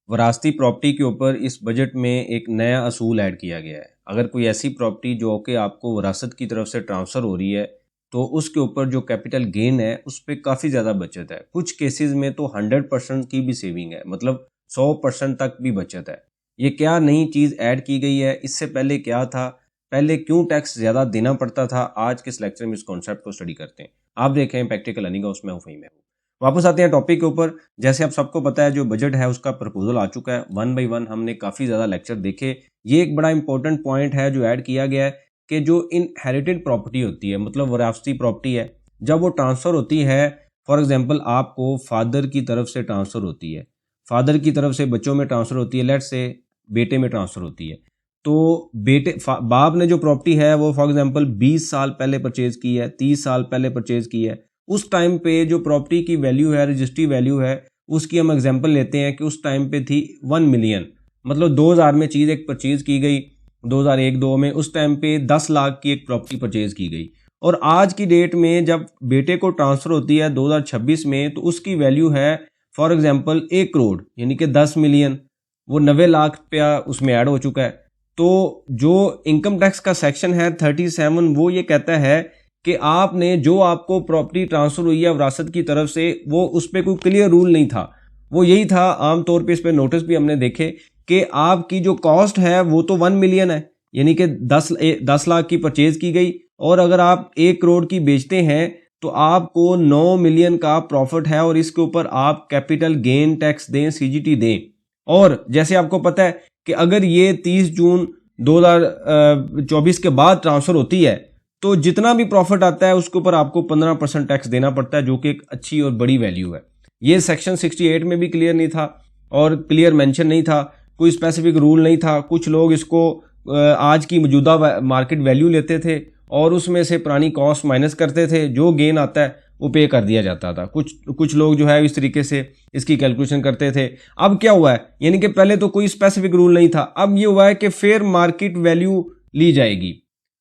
वरासती property के ऊपर इस बजट में एक नया असूल ऐड किया गया है। अगर कोई ऐसी प्रॉपर्टी जो कि आपको वरासत की तरफ से ट्रांसफ़र हो रही है तो उसके ऊपर जो कैपिटल गेन है उस पर काफ़ी ज़्यादा बचत है। कुछ केसेस में तो 100% की भी सेविंग है, मतलब 100% तक भी बचत है। ये क्या नई चीज़ ऐड की गई है, इससे पहले क्या था, पहले क्यों टैक्स ज़्यादा देना पड़ता था, आज के इस लेक्चर में इस कॉन्सेप्ट को स्टडी करते हैं। आप देखें प्रैक्टिकल अर्निंग हाउस में हूँ, फहीम है। वापस आते हैं टॉपिक के ऊपर। जैसे आप सबको पता है जो बजट है उसका प्रपोजल आ चुका है, 1 बाय 1 हमने काफ़ी ज़्यादा लेक्चर देखे। ये एक बड़ा इंपॉर्टेंट पॉइंट है जो ऐड किया गया है कि जो इनहेरिटेड प्रॉपर्टी होती है, मतलब वरासती प्रॉपर्टी है, जब वो ट्रांसफ़र होती है, फॉर एग्जांपल आपको फादर की तरफ से ट्रांसफ़र होती है, फादर की तरफ से बच्चों में ट्रांसफ़र होती है, लेट्स से बेटे में ट्रांसफ़र होती है, तो बाप ने जो प्रॉपर्टी है वो फॉर एग्जांपल 20 साल पहले परचेज़ की है, 30 साल पहले परचेज़ की है। उस टाइम पे जो प्रॉपर्टी की वैल्यू है, रजिस्ट्री वैल्यू है, उसकी हम एग्जांपल लेते हैं कि उस टाइम पे थी 1 मिलियन, मतलब 2000 में चीज़ एक परचेज़ की गई, 2001-2 में उस टाइम पे 10 लाख की एक प्रॉपर्टी परचेज़ की गई। और आज की डेट में जब बेटे को ट्रांसफ़र होती है 2026 में, तो उसकी वैल्यू है फॉर एग्जांपल 1 करोड़, यानी कि 10 मिलियन, वो 90 लाख रुपया उसमें ऐड हो चुका है। तो जो इनकम टैक्स का सेक्शन है 37, वो ये कहता है कि आपने जो आपको प्रॉपर्टी ट्रांसफ़र हुई है विरासत की तरफ से, वो उस पर कोई क्लियर रूल नहीं था। वो यही था, आमतौर पे इस पर नोटिस भी हमने देखे कि आपकी जो कॉस्ट है वो तो 1 मिलियन है, यानी कि 10 लाख की परचेज की गई, और अगर आप 1 करोड़ की बेचते हैं तो आपको 9 मिलियन का प्रॉफिट है और इसके ऊपर आप कैपिटल गेन टैक्स दें, सीजीटी दें। और जैसे आपको पता है कि अगर ये 30 जून 2024 के बाद ट्रांसफ़र होती है तो जितना भी प्रॉफिट आता है उसके ऊपर आपको 15% टैक्स देना पड़ता है, जो कि एक अच्छी और बड़ी वैल्यू है। ये सेक्शन 68 में भी क्लियर नहीं था और क्लियर मेंशन नहीं था, कोई स्पेसिफिक रूल नहीं था। कुछ लोग इसको आज की मौजूदा मार्केट वैल्यू लेते थे और उसमें से पुरानी कॉस्ट माइनस करते थे, जो गेन आता है वो पे कर दिया जाता था। कुछ लोग जो है इस तरीके से इसकी कैलकुलेशन करते थे। अब क्या हुआ है, यानी कि पहले तो कोई स्पेसिफिक रूल नहीं था, अब ये हुआ है कि फेयर मार्केट वैल्यू ली जाएगी।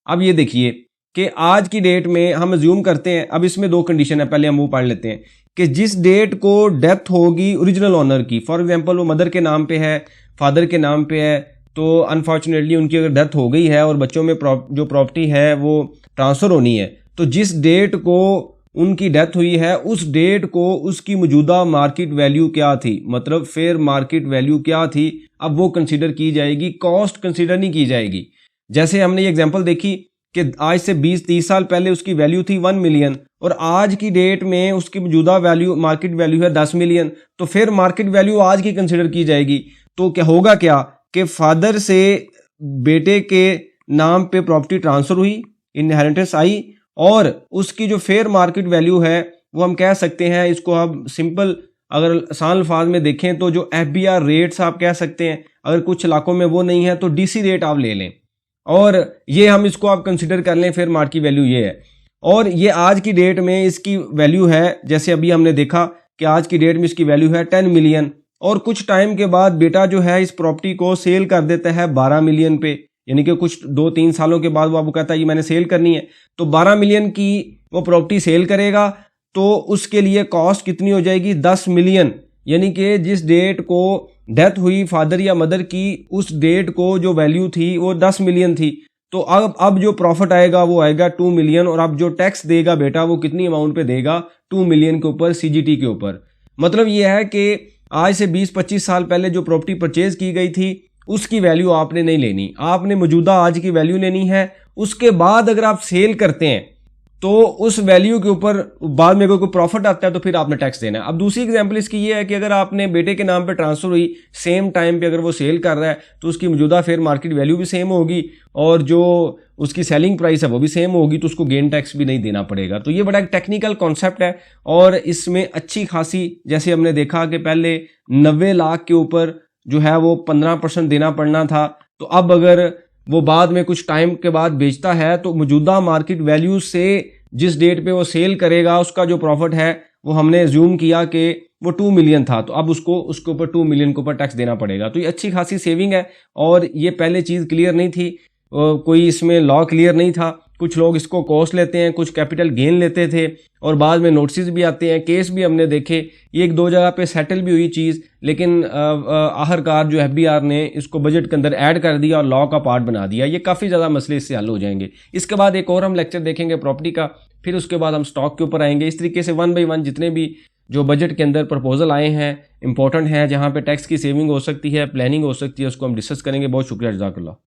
अब ये देखिए कि आज की डेट में हम अज्यूम करते हैं, अब इसमें 2 कंडीशन है, पहले हम वो पढ़ लेते हैं कि जिस डेट को डेथ होगी ओरिजिनल ओनर की, फॉर एग्जांपल वो मदर के नाम पे है, फादर के नाम पे है, तो अनफॉर्चुनेटली उनकी अगर डेथ हो गई है और बच्चों में जो प्रॉपर्टी है वो ट्रांसफ़र होनी है, तो जिस डेट को उनकी डेथ हुई है उस डेट को उसकी मौजूदा मार्केट वैल्यू क्या थी, मतलब फेयर मार्केट वैल्यू क्या थी, अब वो कंसीडर की जाएगी, कॉस्ट कंसीडर नहीं की जाएगी। जैसे हमने ये एग्जांपल देखी कि आज से 20-30 साल पहले उसकी वैल्यू थी 1 मिलियन और आज की डेट में उसकी मौजूदा वैल्यू, मार्केट वैल्यू है 10 मिलियन, तो फिर मार्केट वैल्यू आज की कंसिडर की जाएगी। तो क्या होगा क्या कि फादर से बेटे के नाम पे प्रॉपर्टी ट्रांसफ़र हुई, इनहेरिटेंस आई, और उसकी जो फेयर मार्केट वैल्यू है वो हम कह सकते हैं, इसको हम सिंपल अगर आसान अल्फाज में देखें तो जो FBR रेट्स आप कह सकते हैं, अगर कुछ इलाकों में वो नहीं है तो DC रेट आप ले लें, और ये हम इसको आप कंसिडर कर लें, फेयर मार्केट वैल्यू ये है। और ये आज की डेट में इसकी वैल्यू है, जैसे अभी हमने देखा कि आज की डेट में इसकी वैल्यू है 10 मिलियन, और कुछ टाइम के बाद बेटा जो है इस प्रॉपर्टी को सेल कर देता है 12 मिलियन पे, यानी कि कुछ 2-3 सालों के बाद वो आपको कहता है ये मैंने सेल करनी है, तो 12 मिलियन की वो प्रॉपर्टी सेल करेगा, तो उसके लिए कॉस्ट कितनी हो जाएगी, 10 मिलियन, यानी कि जिस डेट को डेथ हुई फादर या मदर की उस डेट को जो वैल्यू थी वो 10 मिलियन थी, तो अब जो प्रॉफिट आएगा वो आएगा 2 मिलियन, और अब जो टैक्स देगा बेटा वो कितनी अमाउंट पे देगा, 2 मिलियन के ऊपर, सीजीटी के ऊपर। मतलब ये है कि आज से 20-25 साल पहले जो प्रॉपर्टी परचेज की गई थी उसकी वैल्यू आपने नहीं लेनी, आपने मौजूदा आज की वैल्यू लेनी है। उसके बाद अगर आप सेल करते हैं तो उस वैल्यू के ऊपर बाद में कोई प्रॉफिट आता है तो फिर आपने टैक्स देना है। अब दूसरी एग्जांपल इसकी ये है कि अगर आपने बेटे के नाम पे ट्रांसफ़र हुई, सेम टाइम पे अगर वो सेल कर रहा है तो उसकी मौजूदा फेयर मार्केट वैल्यू भी सेम होगी और जो उसकी सेलिंग प्राइस है वो भी सेम होगी, तो उसको गेन टैक्स भी नहीं देना पड़ेगा। तो ये बड़ा एक टेक्निकल कॉन्सेप्ट है और इसमें अच्छी खासी, जैसे हमने देखा कि पहले 90 लाख के ऊपर जो है वो 15% देना पड़ना था, तो अब अगर वो बाद में कुछ टाइम के बाद बेचता है तो मौजूदा मार्केट वैल्यू से जिस डेट पे वो सेल करेगा उसका जो प्रॉफिट है वो हमने अज्यूम किया कि वो 2 मिलियन था, तो अब उसके ऊपर 2 मिलियन के ऊपर टैक्स देना पड़ेगा। तो ये अच्छी खासी सेविंग है और ये पहले चीज़ क्लियर नहीं थी, कोई इसमें लॉ क्लियर नहीं था, कुछ लोग इसको कॉस्ट लेते हैं, कुछ कैपिटल गेन लेते थे और बाद में नोटिस भी आते हैं, केस भी हमने देखे। ये एक दो जगह पे सेटल भी हुई चीज़, लेकिन आखिरकार जो FBI ने इसको बजट के अंदर ऐड कर दिया और लॉ का पार्ट बना दिया। ये काफ़ी ज़्यादा मसले इससे हल हो जाएंगे। इसके बाद एक और हम लेक्चर देखेंगे प्रॉपर्टी का, फिर उसके बाद हम स्टॉक के ऊपर आएंगे। इस तरीके से 1 बाय 1 जितने भी जो बजट के अंदर प्रपोजल आए हैं इंपॉर्टेंट हैं, जहाँ पे टैक्स की सेविंग हो सकती है, प्लानिंग हो सकती है, उसको हम डिस्कस करेंगे। बहुत शुक्रिया, जज़ाकल्लाह।